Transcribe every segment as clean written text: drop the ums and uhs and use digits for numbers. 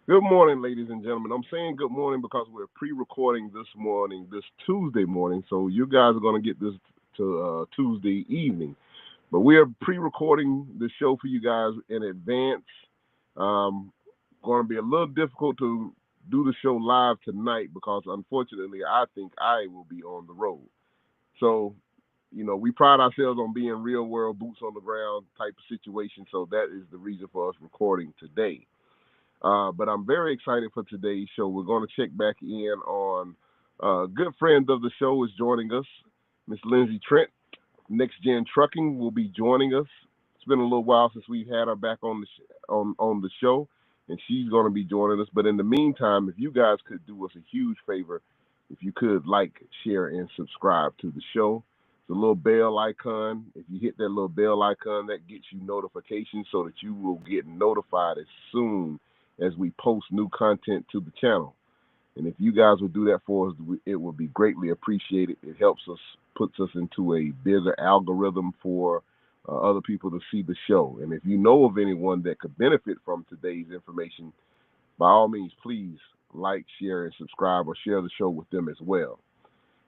Good morning, ladies and gentlemen. I'm saying good morning because we're pre-recording this morning, this Tuesday morning. So you guys are going to get this to Tuesday evening. But we are pre-recording the show for you guys in advance. Um, going to be a little difficult to do the show live tonight because unfortunately, I think I will be on the road. So, we pride ourselves on being real world boots on the ground type of situation. So that is the reason for us recording today. But I'm very excited for today's show. We're going to check back in on a good friend of the show is joining us, Miss Lindsey Trent. NextGwn Trucking will be joining us. It's been a little while since we've had her back on the show, and she's going to be joining us. But in the meantime, if you guys could do us a huge favor, if you could like, share, and subscribe to the show. The little bell icon. If you hit that little bell icon, that gets you notifications so that you will get notified as soon as we post new content to the channel. And if you guys would do that for us, it would be greatly appreciated. It helps us, puts us into a bigger algorithm for other people to see the show. And if you know of anyone that could benefit from today's information, by all means, please like, share, and subscribe or share the show with them as well.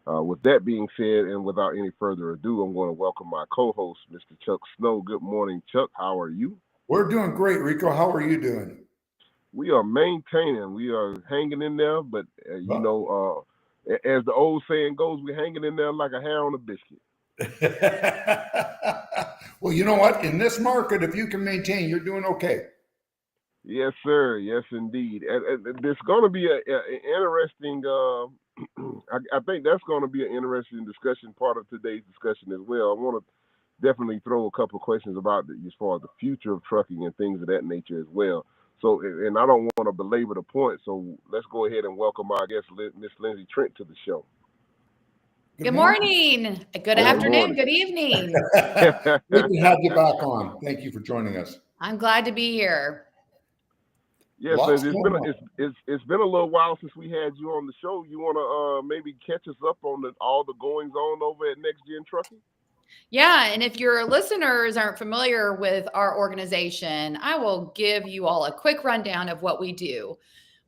With that being said, and without any further ado, I'm going to welcome my co-host, Mr. Chuck Snow. Good morning, Chuck. How are you? We're doing great, Rico. How are you doing? We are maintaining. We are hanging in there, but as the old saying goes, we're hanging in there like a hair on a biscuit. Well, you know what? In this market, if you can maintain, you're doing okay. Yes, sir. Yes, indeed. And there's going to be an interesting. I think that's going to be an interesting discussion. Part of today's discussion as well. I want to definitely throw a couple of questions about as far as the future of trucking and things of that nature as well. So, and I don't want to belabor the point. So let's go ahead and welcome our guest, Miss Lindsey Trent, to the show. Good Good morning. morning, good Good afternoon, morning. good evening. Great to have you back on. Thank you for joining us. I'm glad to be here. Yes, Lots Lindsey. It's been going a, on. it's been a little while since we had you on the show. You want to maybe catch us up on all the goings on over at NextGen Trucking? Yeah, and if your listeners aren't familiar with our organization, I will give you all a quick rundown of what we do.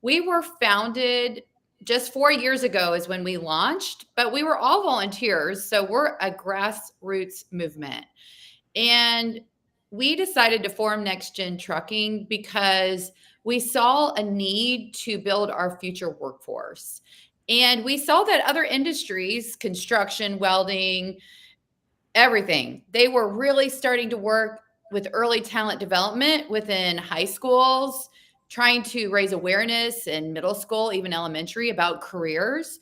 We were founded just 4 years ago, is when we launched, but we were all volunteers. So we're a grassroots movement. And we decided to form NextGen Trucking because we saw a need to build our future workforce. And we saw that other industries, construction, welding, everything, they were really starting to work with early talent development within high schools, trying to raise awareness in middle school, even elementary, about careers.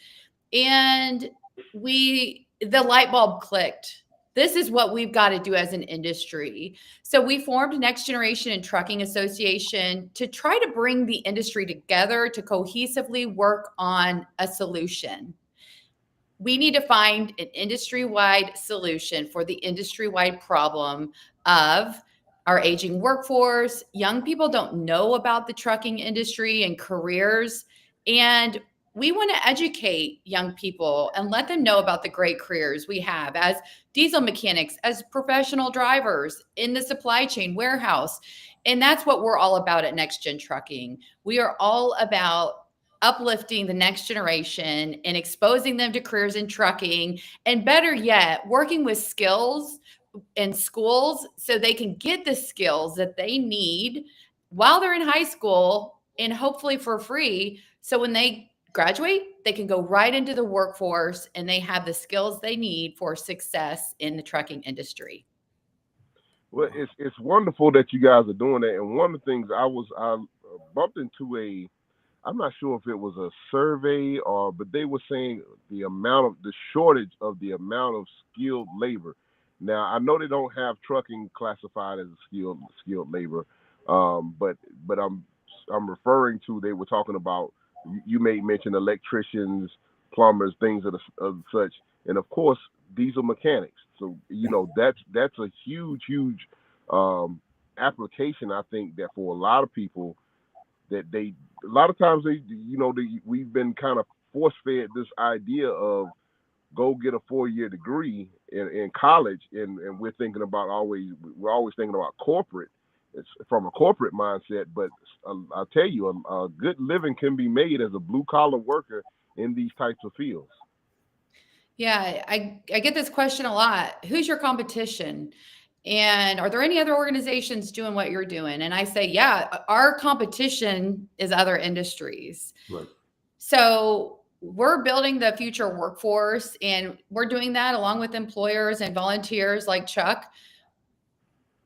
And the light bulb clicked. This is what we've got to do as an industry. So we formed Next Generation and Trucking Association to try to bring the industry together to cohesively work on a solution. We need to find an industry-wide solution for the industry-wide problem of our aging workforce. Young people don't know about the trucking industry and careers, and we want to educate young people and let them know about the great careers we have as diesel mechanics, as professional drivers in the supply chain warehouse. And that's what we're all about at Next Gen Trucking. We are all about uplifting the next generation and exposing them to careers in trucking, and better yet, working with skills in schools so they can get the skills that they need while they're in high school, and hopefully for free. So when they graduate, they can go right into the workforce and they have the skills they need for success in the trucking industry. Well, it's wonderful that you guys are doing that. And one of the things I bumped into I'm not sure if it was a survey but they were saying the shortage of the amount of skilled labor. Now I know they don't have trucking classified as a skilled labor, but I'm referring to, they were talking about, you may mention electricians, plumbers, things of such, and of course diesel mechanics. So that's a huge um, application. I think that for a lot of people, that they a lot of times we've been kind of force fed this idea of go get a 4 year degree in college, and we're always thinking about corporate, it's from a corporate mindset, but I'll tell you, a good living can be made as a blue collar worker in these types of fields. Yeah, I get this question a lot. Who's your competition? And are there any other organizations doing what you're doing? And I say, yeah, our competition is other industries. Right. So we're building the future workforce, and we're doing that along with employers and volunteers like Chuck.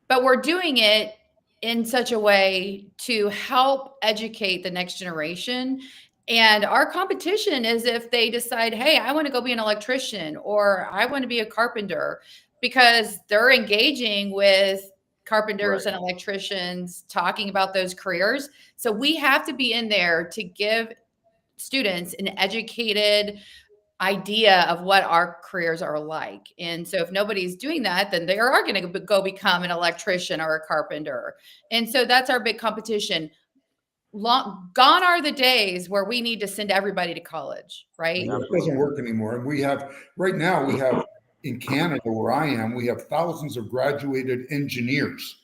But we're doing it in such a way to help educate the next generation. And our competition is if they decide, hey, I want to go be an electrician or I want to be a carpenter, because they're engaging with carpenters Right. and electricians talking about those careers. So we have to be in there to give students an educated idea of what our careers are like. And so if nobody's doing that, then they are going to go become an electrician or a carpenter. And so that's our big competition. Gone are the days where we need to send everybody to college, right? It doesn't work anymore. And we have, right now, we have in Canada, where I am, we have thousands of graduated engineers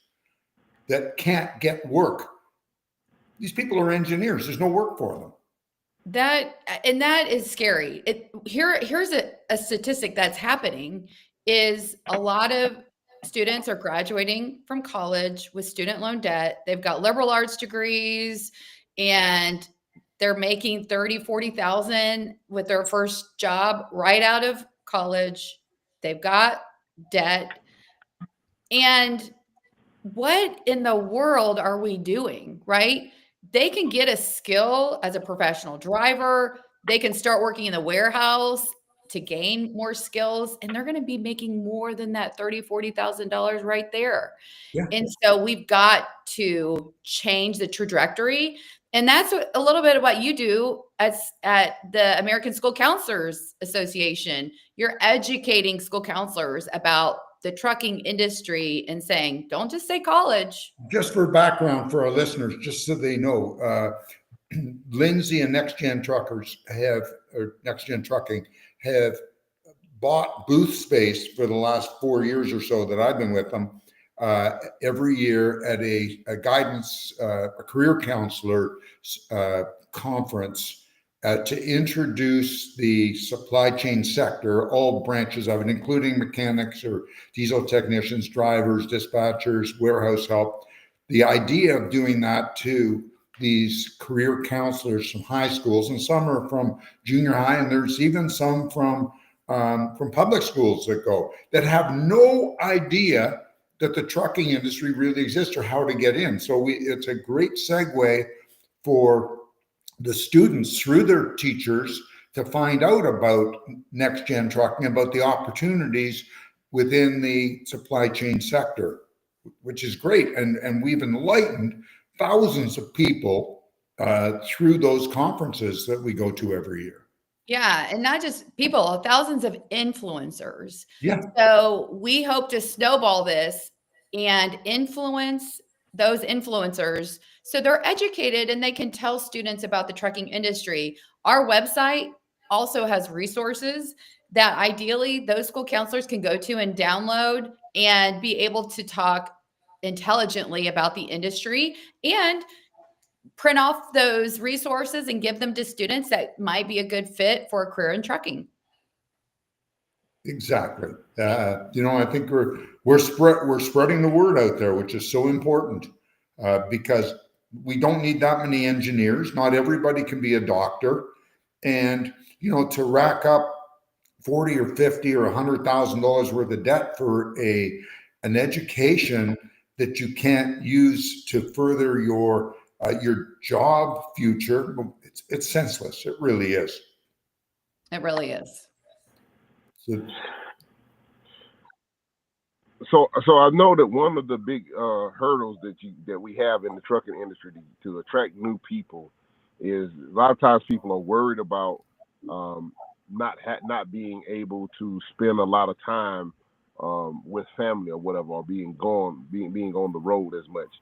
that can't get work. These people are engineers. There's no work for them. That is scary. Here's a statistic that's happening is a lot of students are graduating from college with student loan debt. They've got liberal arts degrees and they're making 30, 40,000 with their first job right out of college. They've got debt. And what in the world are we doing, right? They can get a skill as a professional driver. They can start working in the warehouse to gain more skills, and they're going to be making more than that $30,000-$40,000 right there. Yeah. And so we've got to change the trajectory. And that's a little bit of what you do at the American School Counselors Association. You're educating school counselors about the trucking industry and saying, don't just say college. Just for background for our listeners, just so they know, Lindsey and NextGwn Trucking have bought booth space for the last 4 years or so that I've been with them every year at a guidance, a career counselor conference to introduce the supply chain sector, all branches of it, including mechanics or diesel technicians, drivers, dispatchers, warehouse help. The idea of doing that to these career counselors from high schools, and some are from junior high, and there's even some from public schools that have no idea that the trucking industry really exists or how to get in. So it's a great segue for the students through their teachers to find out about NextGwn Trucking, about the opportunities within the supply chain sector, which is great. And we've enlightened thousands of people through those conferences that we go to every year. Yeah. And not just people, thousands of influencers. Yeah. So we hope to snowball this and influence those influencers so they're educated and they can tell students about the trucking industry. Our website also has resources that ideally those school counselors can go to and download and be able to talk intelligently about the industry and print off those resources and give them to students that might be a good fit for a career in trucking. Exactly. I think we're spreading the word out there, which is so important because we don't need that many engineers. Not everybody can be a doctor, and to rack up $40 or $50 or $100,000 worth of debt for an education that you can't use to further your job future, it's senseless. It really is. It really is. So I know that one of the big hurdles that we have in the trucking industry to attract new people is a lot of times people are worried about not being able to spend a lot of time with family or whatever, or being on the road as much.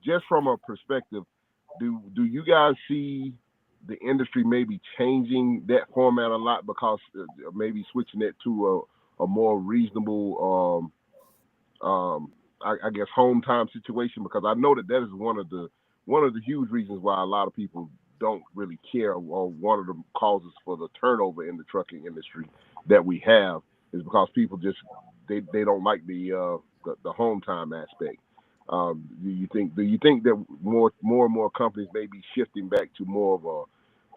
Just from a perspective, do you guys see the industry maybe changing that format a lot, because maybe switching it to a more reasonable I guess home time situation, because I know that that is one of the huge reasons why a lot of people don't really care, or one of the causes for the turnover in the trucking industry that we have is because people just they don't like the home time aspect. Do you think that more and more companies may be shifting back to more of a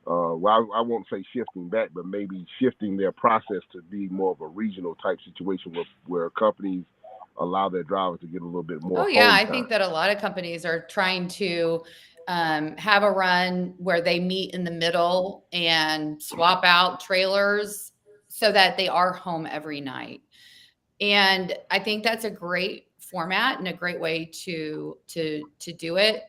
well, I won't say shifting back, but maybe shifting their process to be more of a regional type situation where companies allow their drivers to get a little bit more Oh yeah, home I time. think that a lot of companies are trying to have a run where they meet in the middle and swap out trailers so that they are home every night. And I think that's a great format and a great way to do it.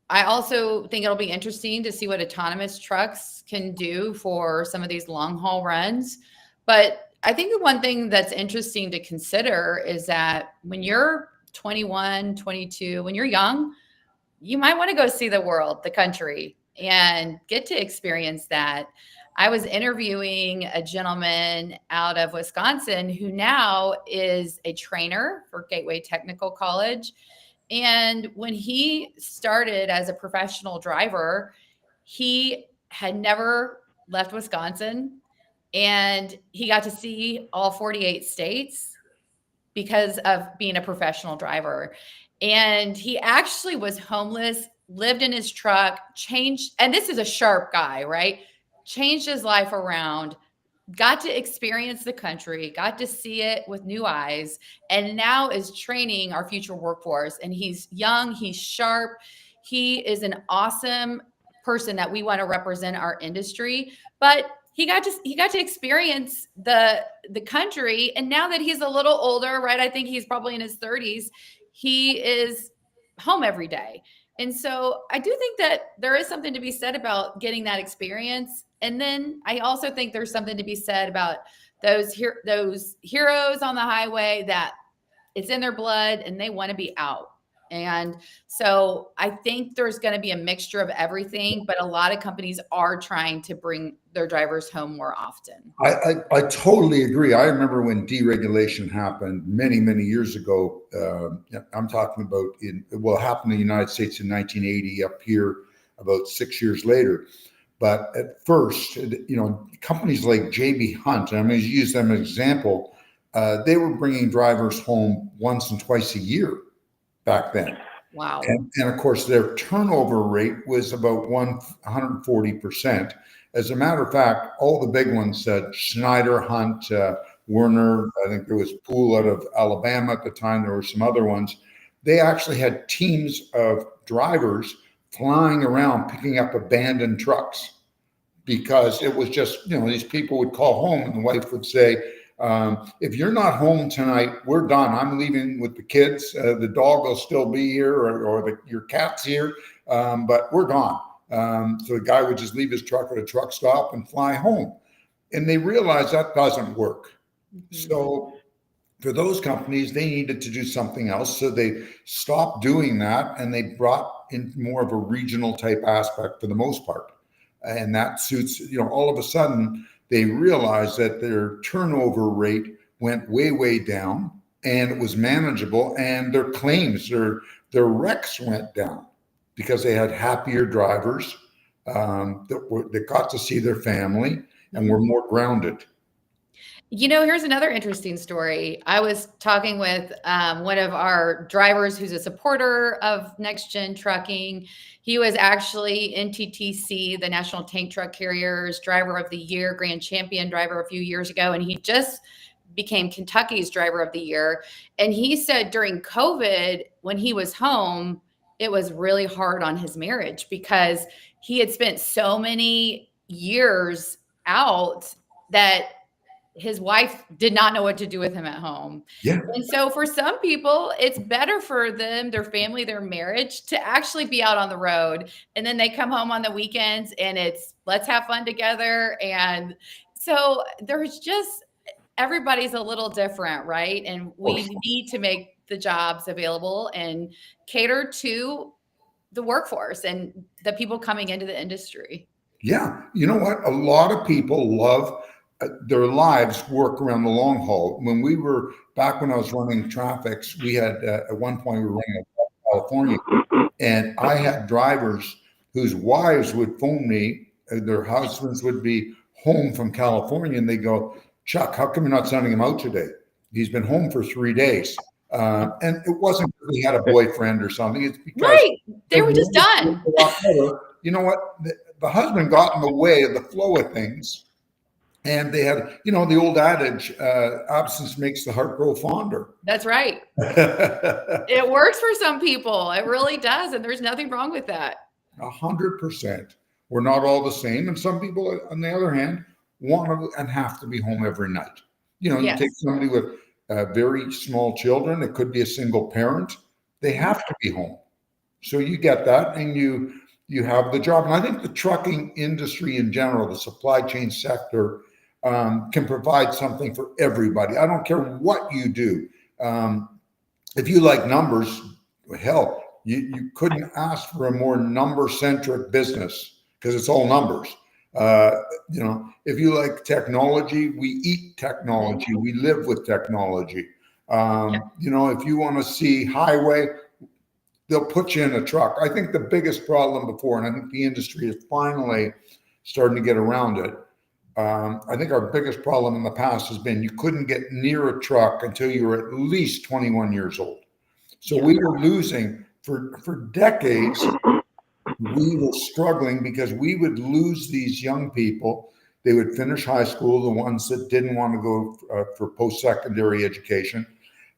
I also think it'll be interesting to see what autonomous trucks can do for some of these long haul runs. But I think the one thing that's interesting to consider is that when you're 21, 22, when you're young, you might want to go see the world, the country, and get to experience that. I was interviewing a gentleman out of Wisconsin who now is a trainer for Gateway Technical College. And when he started as a professional driver, he had never left Wisconsin, and he got to see all 48 states because of being a professional driver. And he actually was homeless, lived in his truck, changed. And this is a sharp guy, right? Changed his life around, got to experience the country, got to see it with new eyes, and now is training our future workforce. And he's young, he's sharp, he is an awesome person that we want to represent our industry. But he got to experience the country, and now that he's a little older, right? I think he's probably in his 30s. He is home every day. And so I do think that there is something to be said about getting that experience. And then I also think there's something to be said about those heroes on the highway that it's in their blood and they want to be out. And so I think there's going to be a mixture of everything, but a lot of companies are trying to bring their drivers home more often. I totally agree. I remember when deregulation happened many, many years ago. I'm talking about it happened in the United States in 1980, up here about 6 years later. But at first, companies like JB Hunt, and I'm going to use them as an example, they were bringing drivers home once and twice a year back then. Wow. And of course, their turnover rate was about 140%. As a matter of fact, all the big ones, Schneider, Hunt, Werner, I think there was Poole out of Alabama at the time. There were some other ones. They actually had teams of drivers flying around picking up abandoned trucks, because it was just, these people would call home and the wife would say, if you're not home tonight, we're done. I'm leaving with the kids. The dog will still be here, or your cat's here, but we're gone. So the guy would just leave his truck at a truck stop and fly home. And they realized that doesn't work. Mm-hmm. So for those companies, they needed to do something else. So they stopped doing that, and they brought in more of a regional type aspect for the most part. And that suits, all of a sudden they realized that their turnover rate went way, way down, and it was manageable, and their claims, their wrecks went down because they had happier drivers that got to see their family and were more grounded. Here's another interesting story. I was talking with one of our drivers who's a supporter of NextGwn Trucking. He was actually NTTC, the National Tank Truck Carriers Driver of the Year, Grand Champion driver a few years ago, and he just became Kentucky's Driver of the Year. And he said during COVID, when he was home, it was really hard on his marriage because he had spent so many years out that his wife did not know what to do with him at home. Yeah. And so for some people, it's better for them, their family, their marriage to actually be out on the road. And then they come home on the weekends and it's, let's have fun together. And so there's just, everybody's a little different, right? And we need to make the jobs available and cater to the workforce and the people coming into the industry. Yeah. You know what? A lot of people love their lives work around the long haul. Back when I was running traffics, we had at one point we were running California, and I had drivers whose wives would phone me, their husbands would be home from California, and they go, Chuck, how come you're not sending him out today? He's been home for 3 days. And it wasn't because he had a boyfriend or something. It's because they were just done. You know what? The husband got in the way of the flow of things. And they had, the old adage, absence makes the heart grow fonder. That's right. It works for some people. It really does. And there's nothing wrong with that. 100%. We're not all the same. And some people, on the other hand, want to and have to be home every night. You take somebody with very small children. It could be a single parent. They have to be home. So you get that, and you have the job. And I think the trucking industry in general, the supply chain sector, can provide something for everybody. I don't care what you do. If you like numbers, hell, you couldn't ask for a more number-centric business because it's all numbers. If you like technology, we eat technology. We live with technology. If you want to see highway, they'll put you in a truck. I think the biggest problem before, and I think the industry is finally starting to get around it. I think our biggest problem in the past has been you couldn't get near a truck until you were at least 21 years old. So we were losing for decades. We were struggling because we would lose these young people. They would finish high school, the ones that didn't want to go for post-secondary education.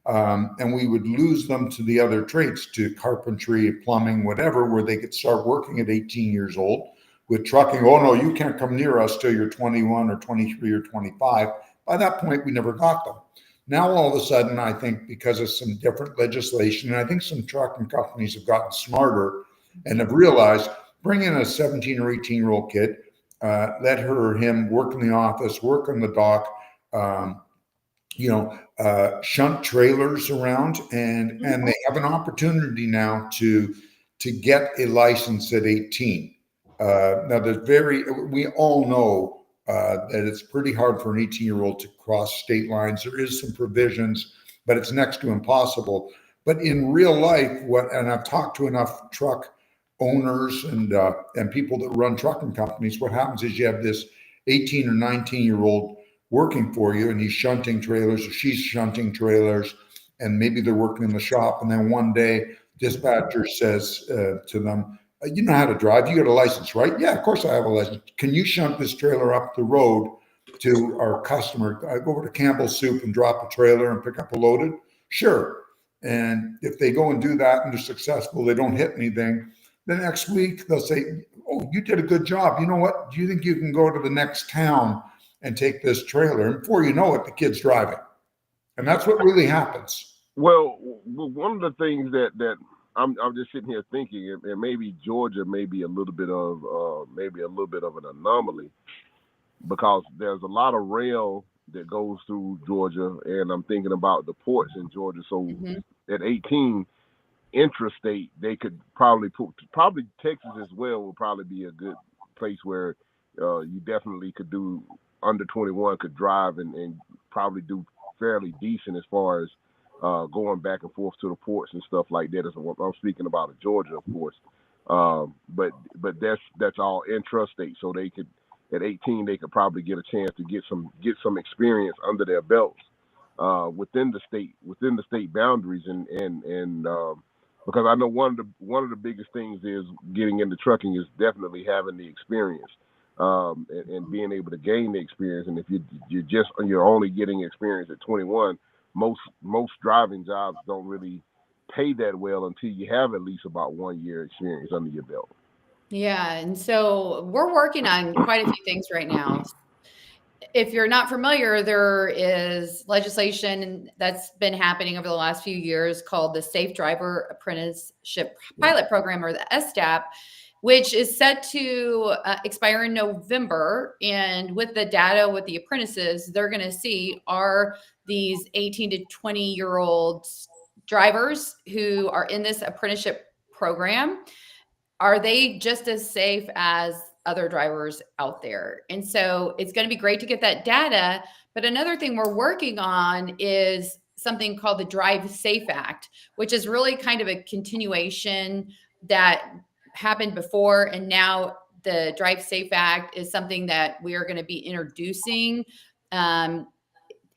And we would lose them to the other trades, to carpentry, plumbing, whatever, where they could start working at 18 years old. With trucking, oh no, you can't come near us till you're 21 or 23 or 25. By that point, we never got them. Now, all of a sudden, I think because of some different legislation, and I think some trucking companies have gotten smarter and have realized, bring in a 17 or 18-year-old kid, let her or him work in the office, work on the dock, shunt trailers around, and they have an opportunity now to get a license at 18. Now, we all know that it's pretty hard for an 18-year-old to cross state lines. There is some provisions, but it's next to impossible. But in real life, and I've talked to enough truck owners and people that run trucking companies, what happens is you have this 18 or 19-year-old working for you, and he's shunting trailers or she's shunting trailers, and maybe they're working in the shop, and then one day dispatcher says to them, you know how to drive, you got a license, right? Yeah, of course I have a license. Can you shunt this trailer up the road to our customer? I go over to Campbell's Soup and drop a trailer and pick up a loaded? Sure. And if they go and do that and they're successful, they don't hit anything, the next week they'll say, oh, you did a good job. You know what? Do you think you can go to the next town and take this trailer? And before you know it, the kid's driving. And that's what really happens. Well, one of the things that I'm just sitting here thinking, and maybe Georgia may be a little bit of an anomaly, because there's a lot of rail that goes through Georgia, and I'm thinking about the ports in Georgia. So at 18, intrastate, they could probably Texas as well would probably be a good place where you definitely could do under 21 could drive and probably do fairly decent as far as going back and forth to the ports and stuff like that. I'm speaking about Georgia, of course. But that's all intrastate. So they could, at 18, they could probably get a chance to get some experience under their belts within the state boundaries, and because I know one of the biggest things is getting into trucking is definitely having the experience. And being able to gain the experience. And if you're only getting experience at 21, most driving jobs don't really pay that well until you have at least about 1 year experience under your belt. Yeah. And so we're working on quite a few things right now. If you're not familiar, there is legislation that's been happening over the last few years called the Safe Driver Apprenticeship Pilot Program, or the SDAP, which is set to expire in November. And with the data with the apprentices, they're going to see, are these 18 to 20-year-old drivers who are in this apprenticeship program, are they just as safe as other drivers out there. And so it's going to be great to get that data. But another thing we're working on is something called the Drive Safe Act, which is really kind of a continuation that happened before. And now the Drive Safe Act is something that we are going to be introducing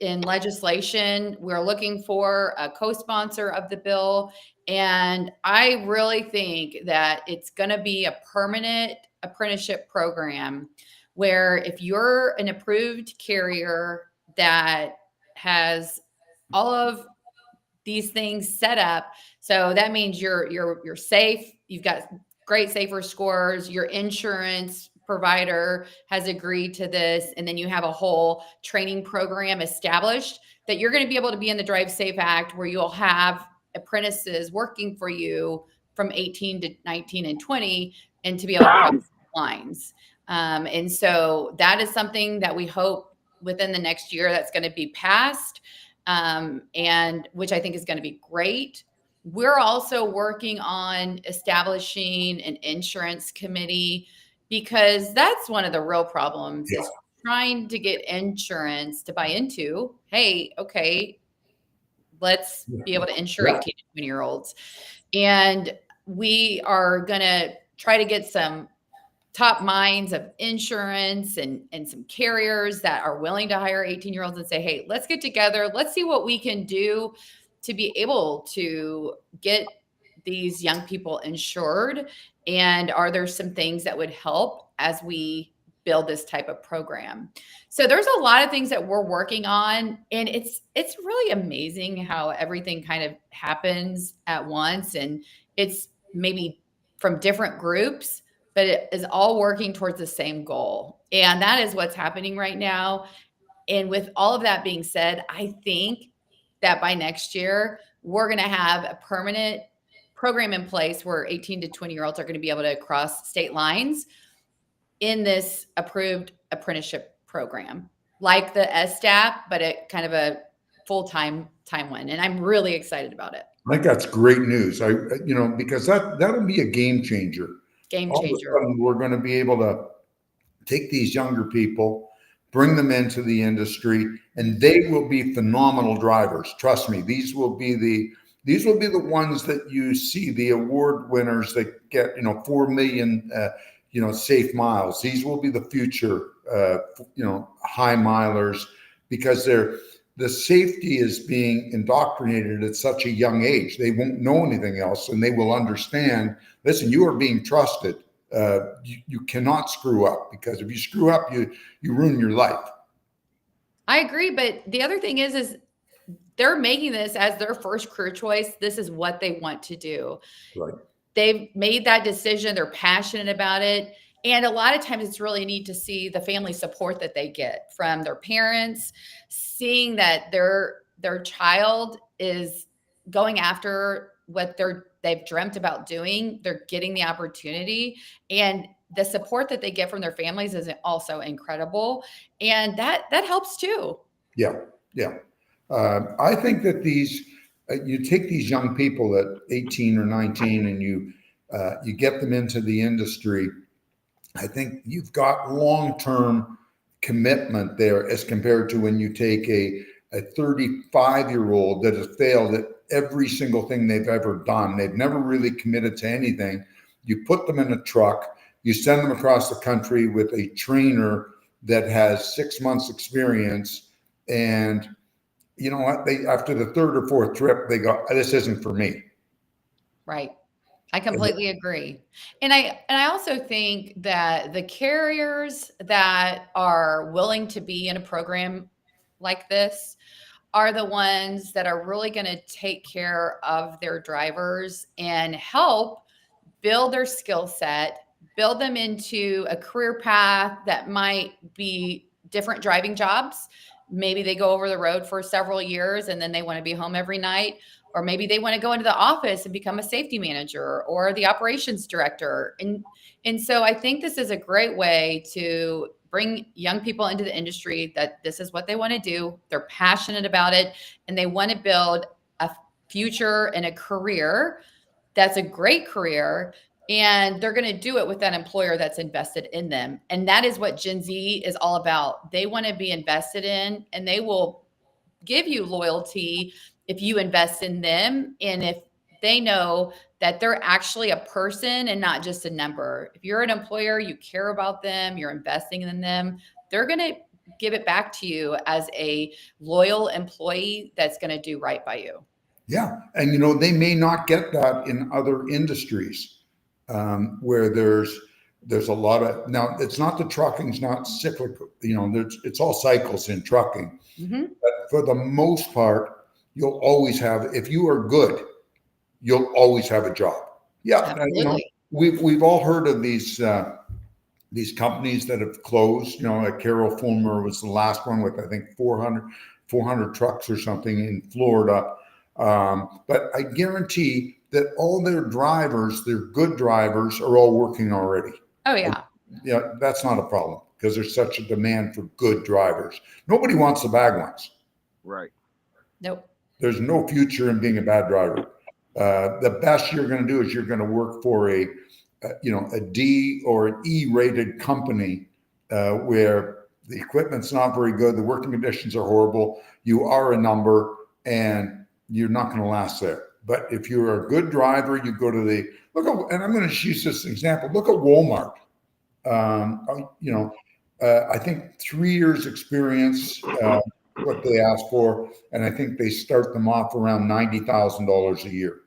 in legislation. We're looking for a co-sponsor of the bill. And I really think that it's going to be a permanent apprenticeship program where if you're an approved carrier that has all of these things set up, so that means you're safe, you've got great safer scores, your insurance provider has agreed to this, and then you have a whole training program established, that you're going to be able to be in the Drive Safe Act where you'll have apprentices working for you from 18 to 19 and 20 and to be able to cross lines. And so that is something that we hope within the next year that's going to be passed, and which I think is going to be great. We're also working on establishing an insurance committee, because that's one of the real problems is trying to get insurance to buy into. Hey, okay, let's be able to insure 18 and 20-year-olds. And we are going to try to get some top minds of insurance and some carriers that are willing to hire 18-year-olds and say, hey, let's get together. Let's see what we can do to be able to get these young people insured. And are there some things that would help as we build this type of program? So there's a lot of things that we're working on, and it's really amazing how everything kind of happens at once, and it's maybe from different groups, but it is all working towards the same goal. And that is what's happening right now. And with all of that being said, I think that by next year, we're going to have a permanent program in place where 18 to 20-year-olds are going to be able to cross state lines in this approved apprenticeship program, like the STAP, but at kind of a full-time one. And I'm really excited about it. I think that's great news. Because that'll be a game changer. Game All changer. of a sudden, we're going to be able to take these younger people, bring them into the industry, and they will be phenomenal drivers. Trust me, these will be the ones that you see, the award winners that get 4 million safe miles. These will be the future high milers, because the safety is being indoctrinated at such a young age. They won't know anything else, and they will understand, listen, you are being trusted. You cannot screw up, because if you screw up, you ruin your life. I agree. But the other thing is they're making this as their first career choice. This is what they want to do. Right. They've made that decision. They're passionate about it. And a lot of times it's really neat to see the family support that they get from their parents, seeing that their child is going after what they've dreamt about doing. They're getting the opportunity, and the support that they get from their families is also incredible. And that helps too. Yeah. I think that you take these young people at 18 or 19 and you get them into the industry. I think you've got long-term commitment there, as compared to when you take a 35-year-old that has failed at every single thing they've ever done. They've never really committed to anything. You put them in a truck, you send them across the country with a trainer that has 6 months experience, and you know what? After the third or fourth trip, they go, this isn't for me. Right. I completely agree. And I also think that the carriers that are willing to be in a program like this are the ones that are really going to take care of their drivers and help build their skill set, build them into a career path that might be different driving jobs. Maybe they go over the road for several years and then they want to be home every night. Or maybe they want to go into the office and become a safety manager or the operations director. And so I think this is a great way to bring young people into the industry, that this is what they want to do. They're passionate about it, and they want to build a future and a career that's a great career. and they're going to do it with that employer that's invested in them. And that is what Gen Z is all about. They want to be invested in, and they will give you loyalty if you invest in them, and if they know that they're actually a person and not just a number. If you're an employer, you care about them, you're investing in them, they're going to give it back to you as a loyal employee that's going to do right by you. Yeah. And, you know, they may not get that in other industries where there's a lot of, now it's not, the trucking's not cyclical, you know, it's all cycles in trucking. Mm-hmm. But for the most part, you'll always have, if you are good, you'll always have a job. Yeah. Absolutely. You know, we've all heard of these companies that have closed, you know, like Carol Fulmer was the last one with, I think, 400 trucks or something in Florida. But I guarantee that all their drivers, their good drivers, are all working already. Oh, yeah. Yeah, that's not a problem because there's such a demand for good drivers. Nobody wants the bad ones. Right. Nope. There's no future in being a bad driver. The best you're going to do is you're going to work for a D or an E rated company where the equipment's not very good, the working conditions are horrible, you are a number, and you're not going to last there. But if you're a good driver, you go to and I'm going to use this example. Look at Walmart. I think 3 years experience, what they ask for, and I think they start them off around $90,000 a year.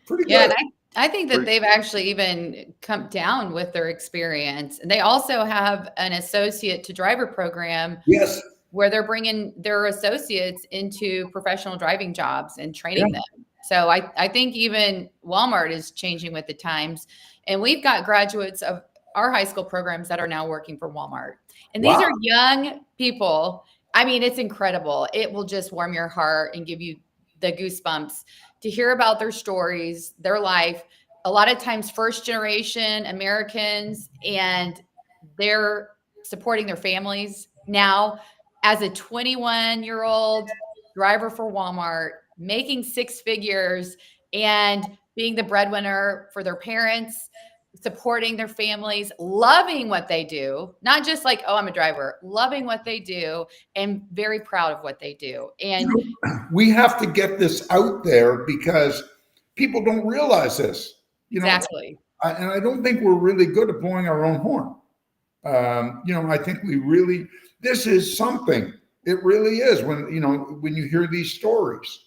Pretty good. Yeah, and I think that they've actually even come down with their experience. And they also have an associate to driver program. Yes. Where they're bringing their associates into professional driving jobs and training them. So I think even Walmart is changing with the times. And we've got graduates of our high school programs that are now working for Walmart. And these are young people. I mean, it's incredible. It will just warm your heart and give you the goosebumps to hear about their stories, their life. A lot of times first generation Americans, and they're supporting their families now. As a 21-year-old driver for Walmart, making six figures and being the breadwinner for their parents, supporting their families, loving what they do, not just like, oh, I'm a driver, loving what they do and very proud of what they do. And we have to get this out there because people don't realize this. Exactly. And I don't think we're really good at blowing our own horn. I think this is something. It really is when you hear these stories.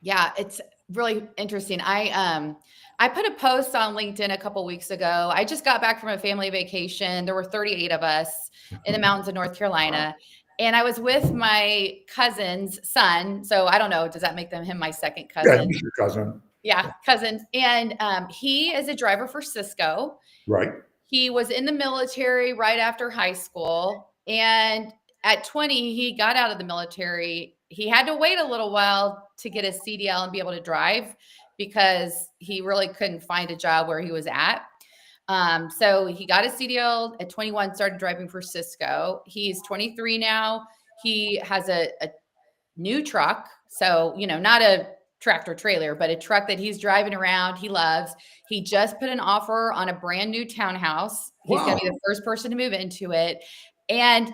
Yeah, it's really interesting. I put a post on LinkedIn a couple weeks ago. I just got back from a family vacation. There were 38 of us in the mountains of North Carolina. And I was with my cousin's son. So I don't know, does that make him my second cousin? Yeah, he's your cousin. Yeah, cousin. And he is a driver for Cisco. Right. He was in the military right after high school. And at 20, he got out of the military. He had to wait a little while to get his CDL and be able to drive because he really couldn't find a job where he was at. So he got his CDL at 21, started driving for Cisco. He's 23 now. He has a new truck. So, not a tractor trailer, but a truck that he's driving around. He loves. He just put an offer on a brand new townhouse. He's going to be the first person to move into it. And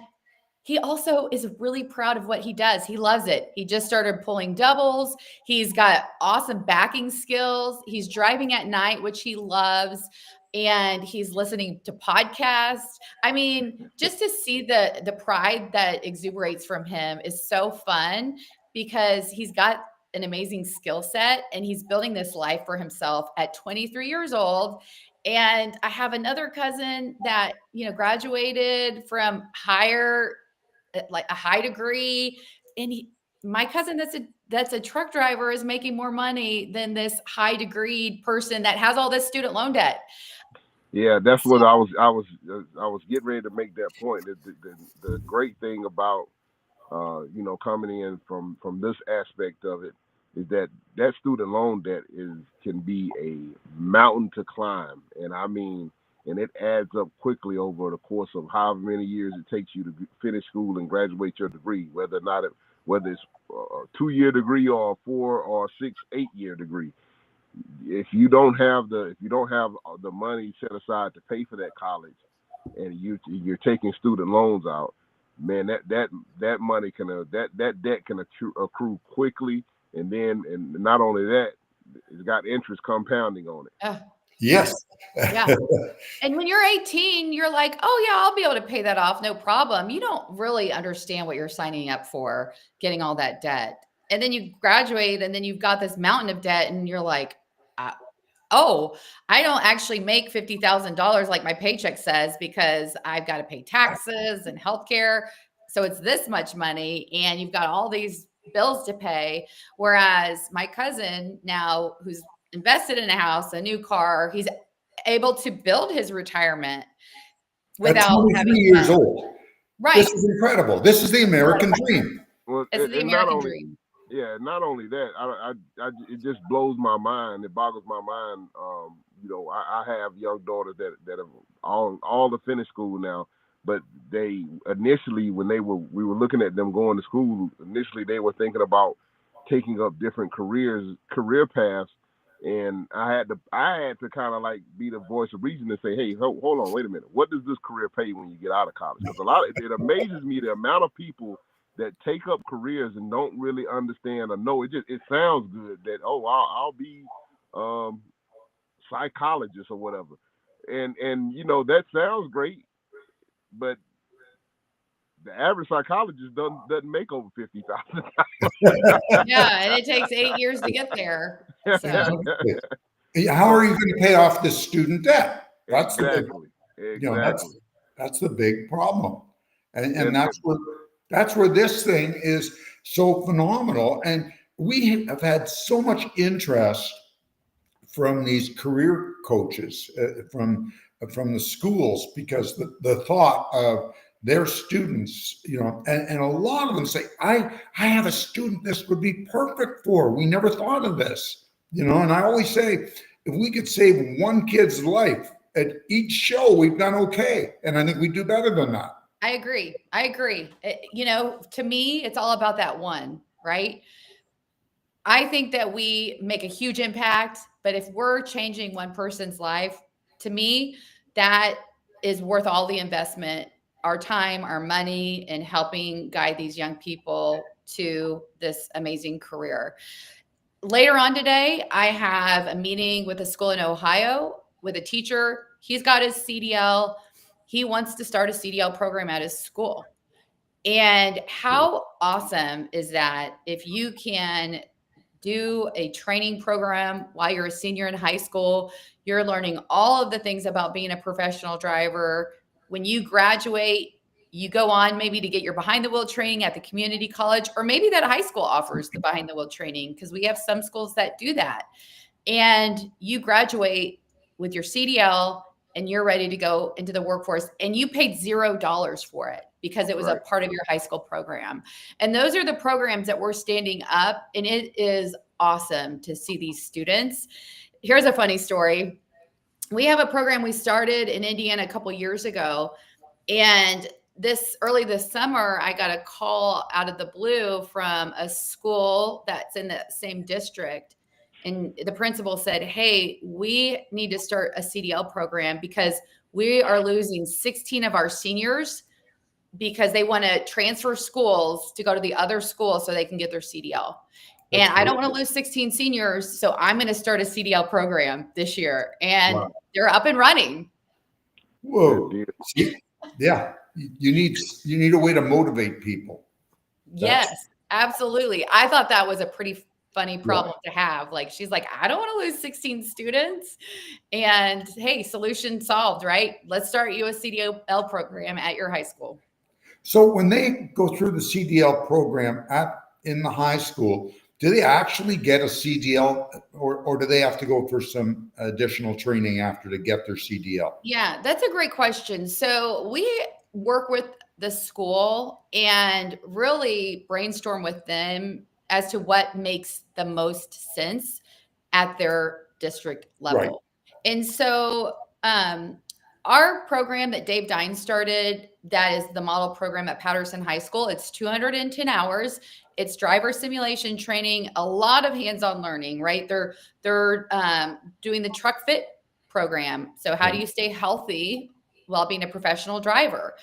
he also is really proud of what he does. He loves it. He just started pulling doubles. He's got awesome backing skills. He's driving at night, which he loves. And he's listening to podcasts. I mean, just to see the pride that exuberates from him is so fun because he's got an amazing skill set and he's building this life for himself at 23 years old. And I have another cousin that, graduated from like a high degree. And my cousin that's a truck driver is making more money than this high degree person that has all this student loan debt. Yeah, that's what I was getting ready to make that point. The great thing about coming in from this aspect of it is that student loan debt can be a mountain to climb, and it adds up quickly over the course of however many years it takes you to finish school and graduate your degree, whether it's a 2-year degree or a 4 or 6, 8-year degree. if you don't have the money set aside to pay for that college, and you're taking student loans out, man, that money that debt can accrue quickly, and not only that, it's got interest compounding on it. Yes. Yeah. And when you're 18, you're like, oh yeah, I'll be able to pay that off, no problem. You don't really understand what you're signing up for, getting all that debt. And then you graduate, and then you've got this mountain of debt, and you're like, oh, I don't actually make $50,000 like my paycheck says, because I've got to pay taxes and healthcare. So it's this much money, and you've got all these bills to pay. Whereas my cousin now, who's invested in a house, a new car, he's able to build his retirement without at 23 years old. Right. This is incredible. This is the American dream. Well, This is the American dream. Yeah, not only that, it just blows my mind. It boggles my mind. I have young daughters that have all to finish school now, but they initially, when we were looking at them going to school, initially they were thinking about taking up different career paths, and I had to kind of like be the voice of reason and say, hey, hold on, wait a minute, what does this career pay when you get out of college? Because it amazes me the amount of people that take up careers and don't really understand or know. It sounds good that, oh, I'll be psychologist or whatever, and that sounds great, but the average psychologist doesn't make over $50,000. Yeah, and it takes 8 years to get there. So. How are you going to pay off this student debt? That's exactly. That's the big problem, and that's where this thing is so phenomenal. And we have had so much interest from these career coaches, from the schools, because the thought of their students, and a lot of them say, I have a student this would be perfect for. We never thought of this, and I always say, if we could save one kid's life at each show, we've done okay. And I think we do better than that. I agree. To me, it's all about that one, right? I think that we make a huge impact, but if we're changing one person's life, to me, that is worth all the investment, our time, our money, and helping guide these young people to this amazing career. Later on today, I have a meeting with a school in Ohio with a teacher. He's got his CDL. He wants to start a CDL program at his school. And how awesome is that if you can do a training program while you're a senior in high school, you're learning all of the things about being a professional driver. When you graduate, you go on maybe to get your behind the wheel training at the community college, or maybe that high school offers the behind the wheel training, because we have some schools that do that. And you graduate with your CDL and you're ready to go into the workforce, and you paid $0 for it because it was a part of your high school program. And those are the programs that we're standing up, and it is awesome to see these students. Here's a funny story. We have a program we started in Indiana a couple years ago, and early this summer, I got a call out of the blue from a school that's in the same district. And the principal said, hey, we need to start a CDL program because we are losing 16 of our seniors because they want to transfer schools to go to the other school so they can get their CDL. And I don't want to lose 16 seniors, so I'm going to start a CDL program this year. And they're up and running. Whoa. Yeah. You need a way to motivate people. Yes, absolutely. I thought that was a pretty funny problem to have. Like, she's like, I don't want to lose 16 students. And hey, solution solved, right? Let's start you a CDL program at your high school. So when they go through the CDL program in the high school, do they actually get a CDL, or do they have to go for some additional training after to get their CDL? Yeah, that's a great question. So we work with the school and really brainstorm with them as to what makes the most sense at their district level. Right. And so our program that Dave Dine started, that is the model program at Patterson High School. It's 210 hours. It's driver simulation training, a lot of hands-on learning, right? They're doing the truck fit program. So how do you stay healthy while being a professional driver?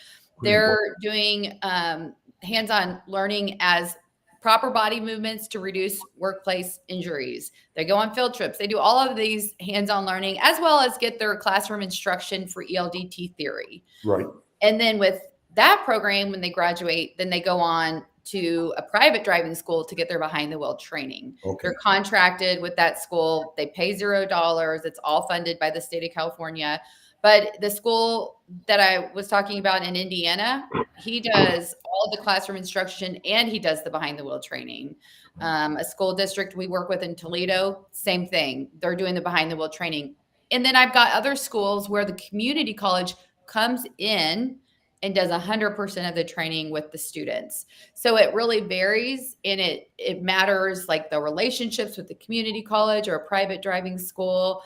They're doing hands-on learning as proper body movements to reduce workplace injuries. They go on field trips. They do all of these hands-on learning, as well as get their classroom instruction for ELDT theory. Right. And then with that program, when they graduate, then they go on to a private driving school to get their behind the wheel training. Okay. They're contracted with that school. They pay $0. It's all funded by the state of California. But the school that I was talking about in Indiana, he does all the classroom instruction and he does the behind the wheel training. A school district we work with in Toledo, same thing. They're doing the behind the wheel training. And then I've got other schools where the community college comes in and does 100% of the training with the students. So it really varies, and it matters, like the relationships with the community college or a private driving school.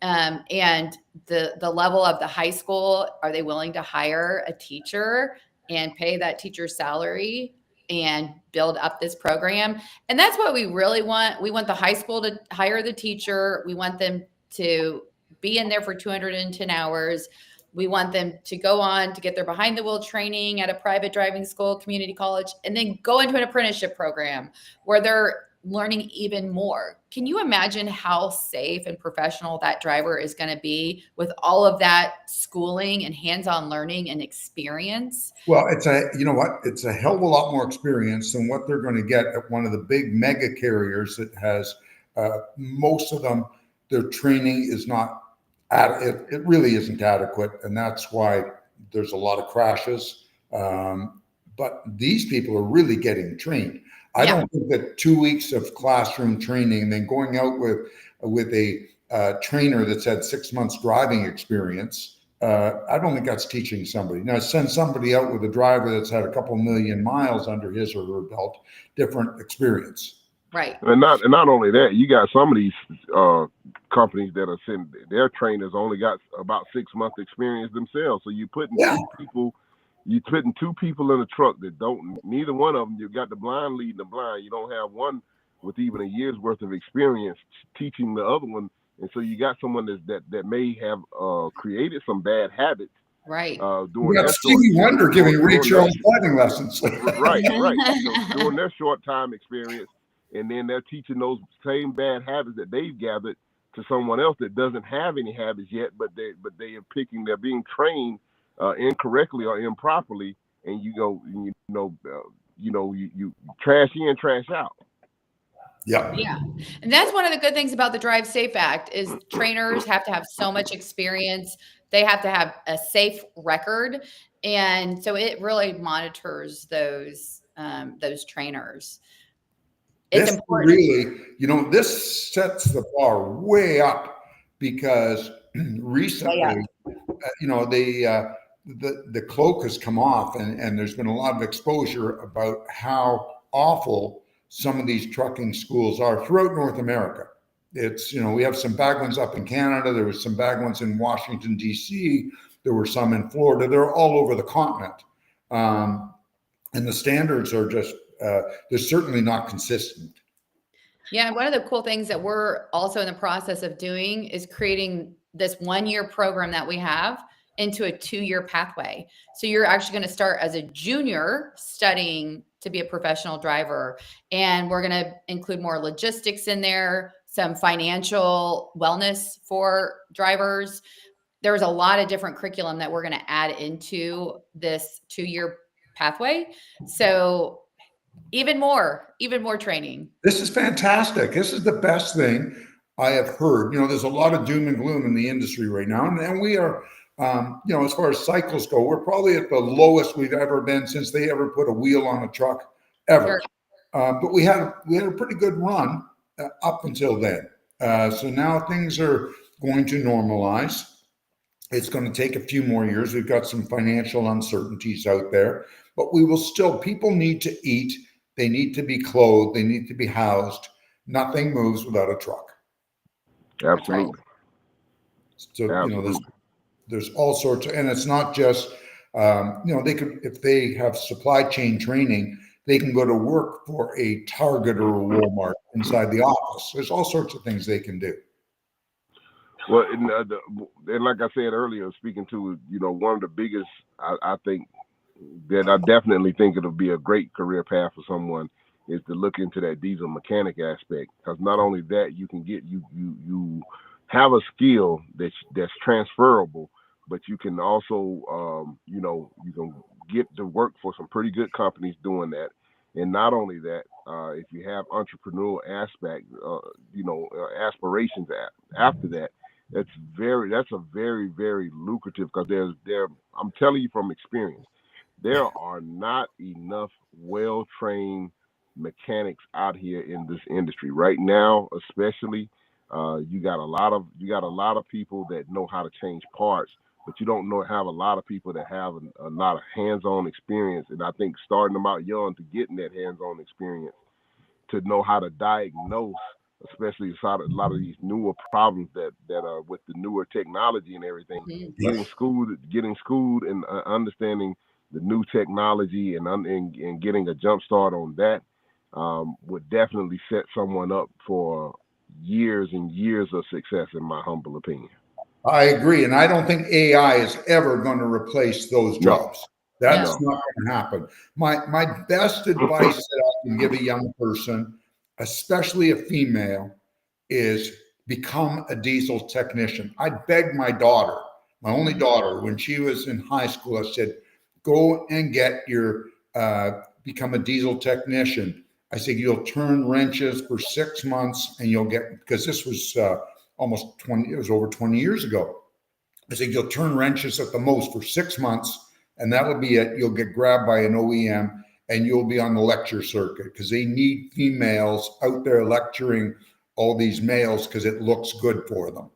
And the level of the high school, are they willing to hire a teacher and pay that teacher's salary and build up this program? And that's what we really want. We want the high school to hire the teacher. We want them to be in there for 210 hours. We want them to go on to get their behind the wheel training at a private driving school, community college, and then go into an apprenticeship program where they're learning even more. Can you imagine how safe and professional that driver is going to be with all of that schooling and hands-on learning and experience? Well, it's a hell of a lot more experience than what they're going to get at one of the big mega carriers that has most of them. Their training is not it really isn't adequate, and that's why there's a lot of crashes. But these people are really getting trained. I don't think that 2 weeks of classroom training and then going out with a trainer that's had 6 months driving experience, I don't think that's teaching somebody. Now, send somebody out with a driver that's had a couple million miles under his or her belt, different experience. Right. And not only that, you got some of these companies that are sending their trainers only got about 6 months experience themselves. So you're putting two people in a truck that neither one of them, you got the blind leading the blind. You don't have one with even a year's worth of experience teaching the other one. And so you got someone that may have created some bad habits. Right. We got Stevie Wonder giving Ray Charles driving lessons. Right. So during their short time experience, and then they're teaching those same bad habits that they've gathered to someone else that doesn't have any habits yet, but they're being trained incorrectly or improperly, and you trash in, trash out. Yeah. And that's one of the good things about the Drive Safe Act is trainers have to have so much experience. They have to have a safe record. And so it really monitors those trainers. It's important. Really, this sets the bar way up because recently, the cloak has come off and there's been a lot of exposure about how awful some of these trucking schools are throughout North America. It's, we have some bad ones up in Canada. There was some bad ones in Washington, D.C. There were some in Florida. They're all over the continent. And the standards are just, they're certainly not consistent. Yeah. And one of the cool things that we're also in the process of doing is creating this 1-year program that we have into a 2-year pathway. So you're actually going to start as a junior studying to be a professional driver. And we're going to include more logistics in there, some financial wellness for drivers. There's a lot of different curriculum that we're going to add into this 2-year pathway. So even more training. This is fantastic. This is the best thing I have heard. There's a lot of doom and gloom in the industry right now. And we are, as far as cycles go, we're probably at the lowest we've ever been since they ever put a wheel on a truck ever. Sure. But we had a pretty good run up until then. So now things are going to normalize. It's going to take a few more years. We've got some financial uncertainties out there, but we will still, people need to eat. They need to be clothed. They need to be housed. Nothing moves without a truck. Absolutely. So, there's all sorts of, and it's not just, they could, if they have supply chain training, They can go to work for a Target or a Walmart inside the office. There's all sorts of things they can do. Well, and like I said earlier, speaking to, one of the biggest, I think that I definitely think it'll be a great career path for someone is to look into that diesel mechanic aspect. Because not only that, you can get you have a skill that's transferable, but you can also you can get to work for some pretty good companies doing that. And not only that, if you have entrepreneurial aspect, aspirations after that, that's a very, very lucrative, because I'm telling you from experience, there are not enough well-trained mechanics out here in this industry right now, especially. You got a lot of people that know how to change parts, but you don't have a lot of people that have a lot of hands-on experience. And I think starting them out young to getting that hands-on experience, to know how to diagnose, especially a lot of these newer problems that are with the newer technology and everything. Getting schooled and understanding the new technology and getting a jump start on that would definitely set someone up for years and years of success, in my humble opinion. I agree. And I don't think AI is ever going to replace those jobs. That's not going to happen. My best advice that I can give a young person, especially a female, is become a diesel technician. I begged my daughter, my only daughter, when she was in high school, I said, go and get your, become a diesel technician. I said, you'll turn wrenches for 6 months and you'll get, because this was almost 20, it was over 20 years ago. I said, you'll turn wrenches at the most for 6 months, and that will be it. You'll get grabbed by an OEM and you'll be on the lecture circuit, because they need females out there lecturing all these males because it looks good for them.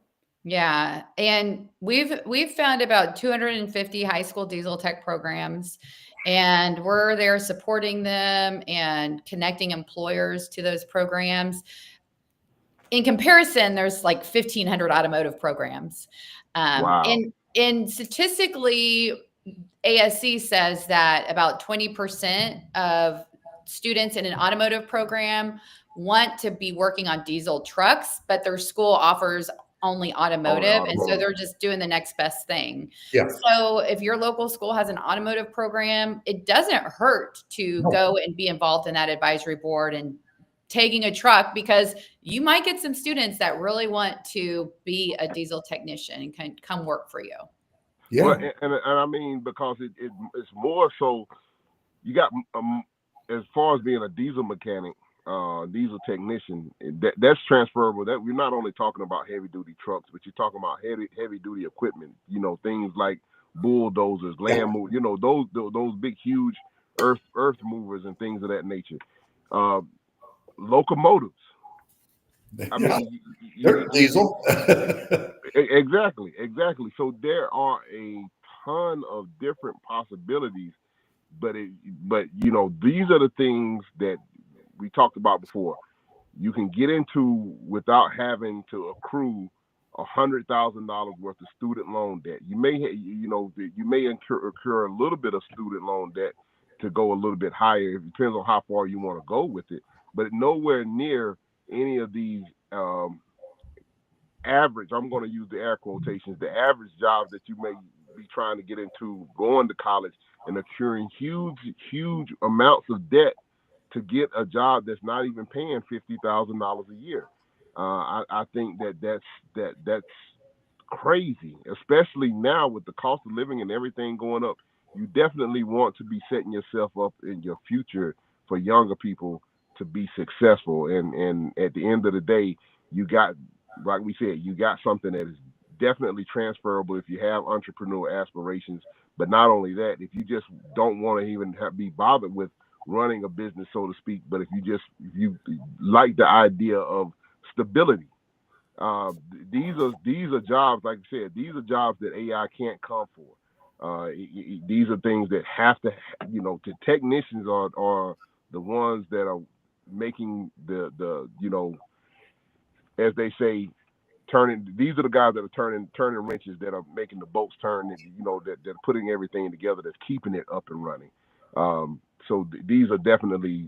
Yeah. And we've found about 250 high school diesel tech programs, and we're there supporting them and connecting employers to those programs. In comparison, there's like 1,500 automotive programs. Wow. And statistically, ASC says that about 20% of students in an automotive program want to be working on diesel trucks, but their school offers only automotive. And so they're just doing the next best thing. Yeah. So if your local school has an automotive program, it doesn't hurt to go and be involved in that advisory board and taking a truck, because you might get some students that really want to be a diesel technician and can come work for you. Yeah. Well, and I mean, because it's more so, you got, as far as being a diesel mechanic, diesel technician, that's transferable. That we're not only talking about heavy duty trucks, but you're talking about heavy duty equipment. Things like bulldozers, land move. Those big, huge earth movers and things of that nature. Locomotives. I mean, they're diesel. Exactly. So there are a ton of different possibilities, but these are the things that we talked about before. You can get into without having to accrue $100,000 worth of student loan debt. You may incur a little bit of student loan debt to go a little bit higher. It depends on how far you want to go with it, but nowhere near any of these average, I'm going to use the air quotations, the average jobs that you may be trying to get into, going to college and accruing huge amounts of debt to get a job that's not even paying $50,000 a year. I think that's crazy, especially now with the cost of living and everything going up. You definitely want to be setting yourself up in your future for younger people to be successful. And at the end of the day, you got, like we said, you got something that is definitely transferable if you have entrepreneurial aspirations. But not only that, if you just don't want to even be bothered with running a business, so to speak, but if you like the idea of stability, these are jobs, like I said, these are jobs that AI can't come for. These are things that have to, the technicians are the ones that are making the as they say, these are the guys that are turning wrenches, that are making the boats turn, that are putting everything together, that's keeping it up and running. So these are definitely,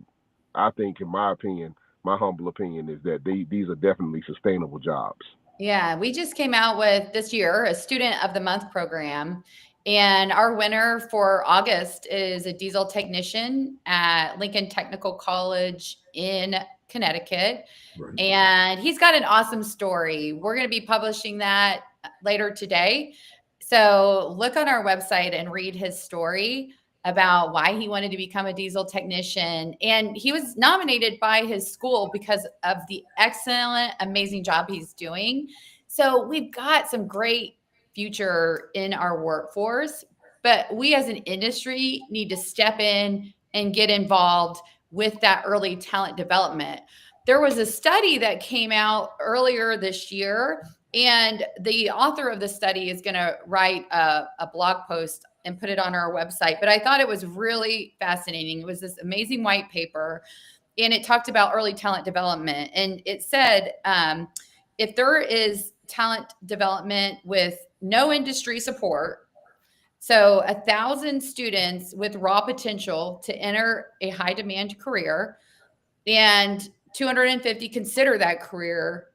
I think, in my opinion, my humble opinion is that these are definitely sustainable jobs. Yeah, we just came out with this year a Student of the Month program. And our winner for August is a diesel technician at Lincoln Technical College in Connecticut. Right. And he's got an awesome story. We're going to be publishing that later today. So look on our website and read his story about why he wanted to become a diesel technician. And he was nominated by his school because of the excellent, amazing job he's doing. So we've got some great future in our workforce, but we as an industry need to step in and get involved with that early talent development. There was a study that came out earlier this year, and the author of the study is going to write a blog post and put it on our website. But I thought it was really fascinating. It was this amazing white paper, and it talked about early talent development. And it said, if there is talent development with no industry support, so 1,000 students with raw potential to enter a high demand career, and 250 consider that career,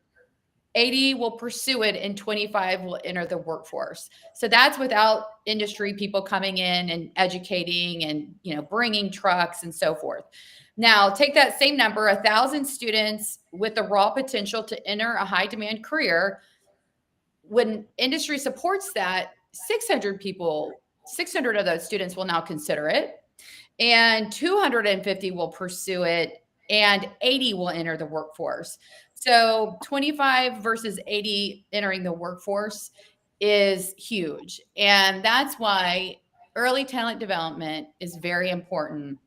80 will pursue it, and 25 will enter the workforce. So that's without industry people coming in and educating and, bringing trucks and so forth. Now take that same number, 1,000 students with the raw potential to enter a high demand career. When industry supports that, 600 of those students will now consider it, and 250 will pursue it, and 80 will enter the workforce. So 25 versus 80 entering the workforce is huge. And that's why early talent development is very important.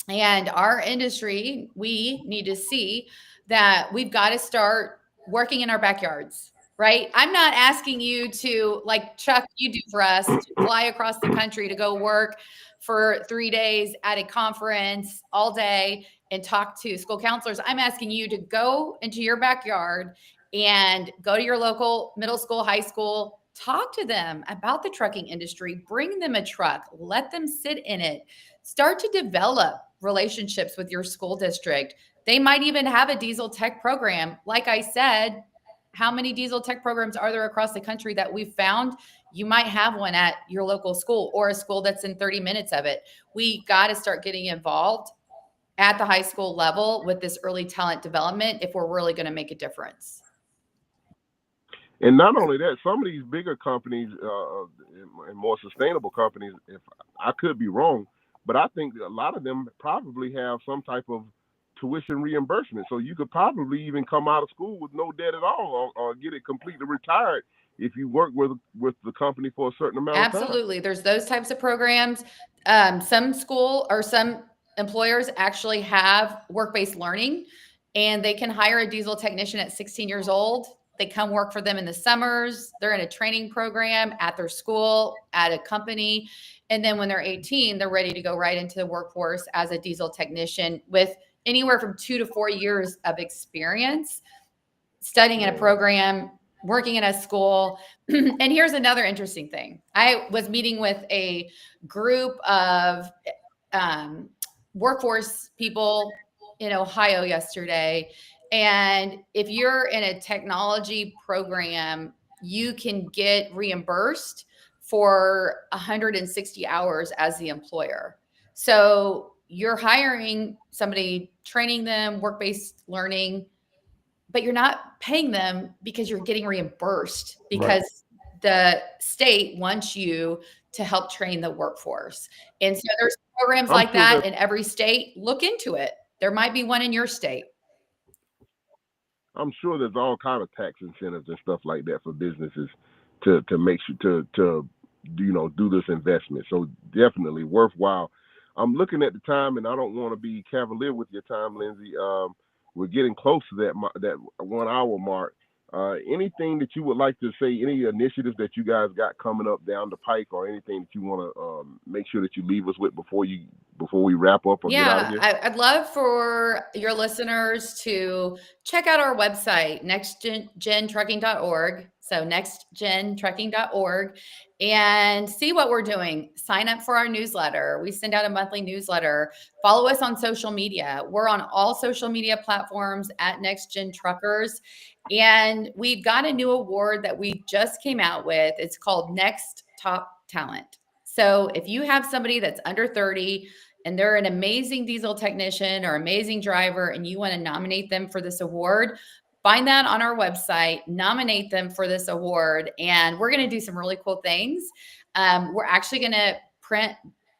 And our industry, we need to see that we've got to start working in our backyards, right? I'm not asking you to, like Chuck, you do for us, to fly across the country to go work for 3 days at a conference all day and talk to school counselors. I'm asking you to go into your backyard and go to your local middle school, high school, talk to them about the trucking industry, bring them a truck, let them sit in it, start to develop relationships with your school district. They might even have a diesel tech program. Like I said, how many diesel tech programs are there across the country that we've found? You might have one at your local school or a school that's in 30 minutes of it. We got to start getting involved at the high school level with this early talent development if we're really going to make a difference. And not only that, some of these bigger companies and more sustainable companies, if I could be wrong, but I think a lot of them probably have some type of tuition reimbursement. So you could probably even come out of school with no debt at all, or get it completely retired if you work with the company for a certain amount of time. Absolutely. There's those types of programs. Some school or some employers actually have work-based learning, and they can hire a diesel technician at 16 years old. They come work for them in the summers. They're in a training program at their school, at a company. And then when they're 18, they're ready to go right into the workforce as a diesel technician with anywhere from 2 to 4 years of experience, studying in a program, working in a school. And here's another interesting thing. I was meeting with a group of workforce people in Ohio yesterday. And if you're in a technology program, you can get reimbursed for 160 hours as the employer. So you're hiring somebody, training them, work-based learning, but you're not paying them because you're getting reimbursed because the state wants you to help train the workforce. And so there's programs like that in every state. Look into it. There might be one in your state. I'm sure there's all kind of tax incentives and stuff like that for businesses to make sure to do this investment. So definitely worthwhile. I'm looking at the time, and I don't want to be cavalier with your time, Lindsey. We're getting close to that 1 hour mark. Anything that you would like to say? Any initiatives that you guys got coming up down the pike, or anything that you want to make sure that you leave us with before we wrap up or get out of here? I'd love for your listeners to check out our website, nextgentrucking.org. So nextgentrucking.org, and see what we're doing. Sign up for our newsletter. We send out a monthly newsletter. Follow us on social media. We're on all social media platforms at NextGen Truckers. And we've got a new award that we just came out with. It's called Next Top Talent. So if you have somebody that's under 30 and they're an amazing diesel technician or amazing driver, and you want to nominate them for this award, find that on our website, nominate them for this award, and we're going to do some really cool things. We're actually going to print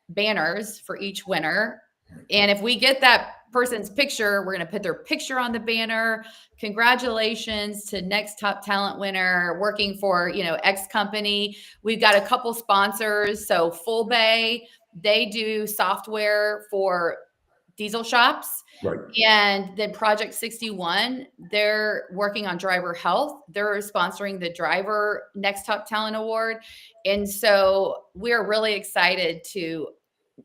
banners for each winner. And if we get that person's picture, we're going to put their picture on the banner. Congratulations to Next Top Talent winner working for, X company. We've got a couple sponsors. So Full Bay, they do software for diesel shops. Right. And then Project 61, they're working on driver health. They're sponsoring the Driver Next Top Talent Award. And so we're really excited to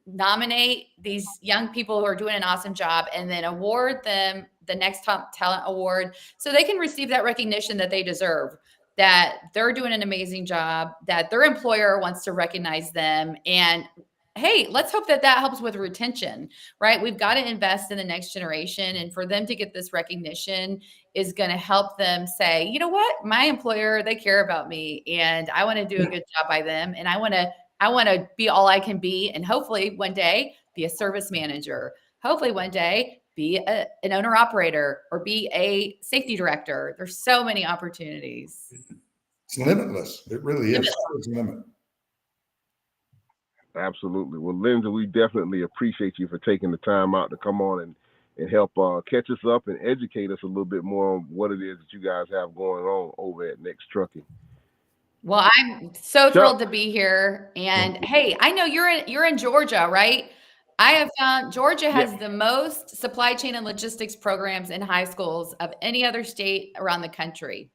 nominate these young people who are doing an awesome job and then award them the Next Top Talent Award so they can receive that recognition that they deserve, that they're doing an amazing job, that their employer wants to recognize them. And hey, let's hope that helps with retention, right? We've got to invest in the next generation. And for them to get this recognition is going to help them say, you know what, my employer, they care about me and I want to do a good job by them. And I want to be all I can be. And hopefully one day be a service manager, hopefully one day be an owner operator or be a safety director. There's so many opportunities. It's limitless. It really is. It's limit. Absolutely. Well, Lindsey, we definitely appreciate you for taking the time out to come on and help catch us up and educate us a little bit more on what it is that you guys have going on over at Next Trucking. Well, I'm so thrilled to be here. And hey, I know you're in Georgia, right? I have found Georgia has the most supply chain and logistics programs in high schools of any other state around the country.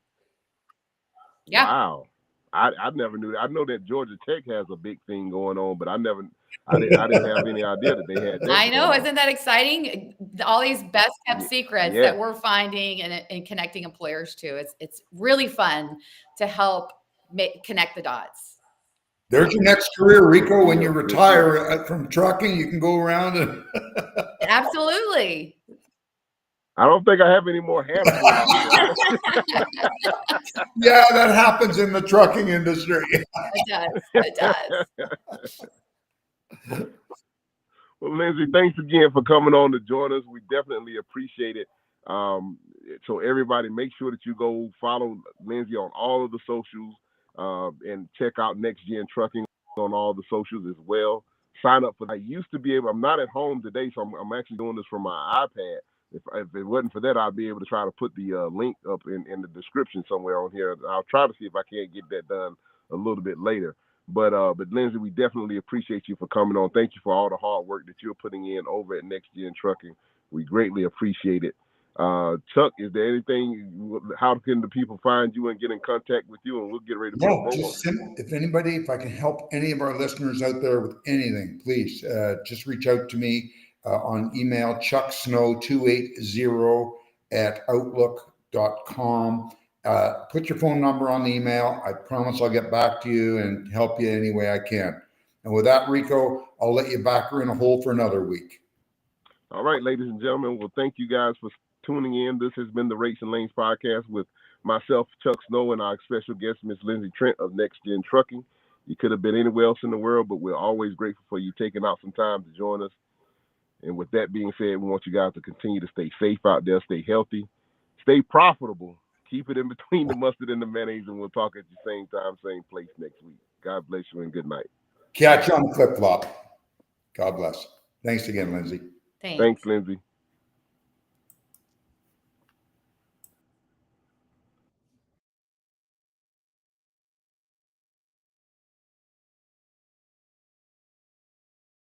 Yeah. Wow. I never knew that. I know that Georgia Tech has a big thing going on, but I didn't have any idea that they had that. I know. Isn't that exciting? All these best kept secrets that we're finding and connecting employers to. It's really fun to help connect the dots. There's your next career, Rico. When you retire from trucking, you can go around and Absolutely. I don't think I have any more hair. Yeah, that happens in the trucking industry. It does. Well, Lindsey, thanks again for coming on to join us. We definitely appreciate it. So everybody, make sure that you go follow Lindsey on all of the socials and check out NextGen Trucking on all the socials as well. Sign up for that. I used to be able, I'm not at home today, so I'm actually doing this from my iPad. If it wasn't for that, I'd be able to try to put the link up in the description somewhere on here. I'll try to see if I can't get that done a little bit later. But Lindsey, we definitely appreciate you for coming on. Thank you for all the hard work that you're putting in over at NextGen Trucking. We greatly appreciate it. Chuck, is there anything? How can the people find you and get in contact with you? And we'll get ready to if I can help any of our listeners out there with anything, please just reach out to me. On email, chucksnow280@outlook.com. Put your phone number on the email. I promise I'll get back to you and help you any way I can. And with that, Rico, I'll let you back her in a hole for another week. All right, ladies and gentlemen. Well, thank you guys for tuning in. This has been the Rates and Lanes podcast with myself, Chuck Snow, and our special guest, Miss Lindsey Trent of NextGen Trucking. You could have been anywhere else in the world, but we're always grateful for you taking out some time to join us. And with that being said, we want you guys to continue to stay safe out there, stay healthy, stay profitable, keep it in between the mustard and the mayonnaise, and we'll talk at the same time, same place next week. God bless you and good night. Catch you on the flip-flop. God bless. Thanks again, Lindsey. Thanks, Lindsey.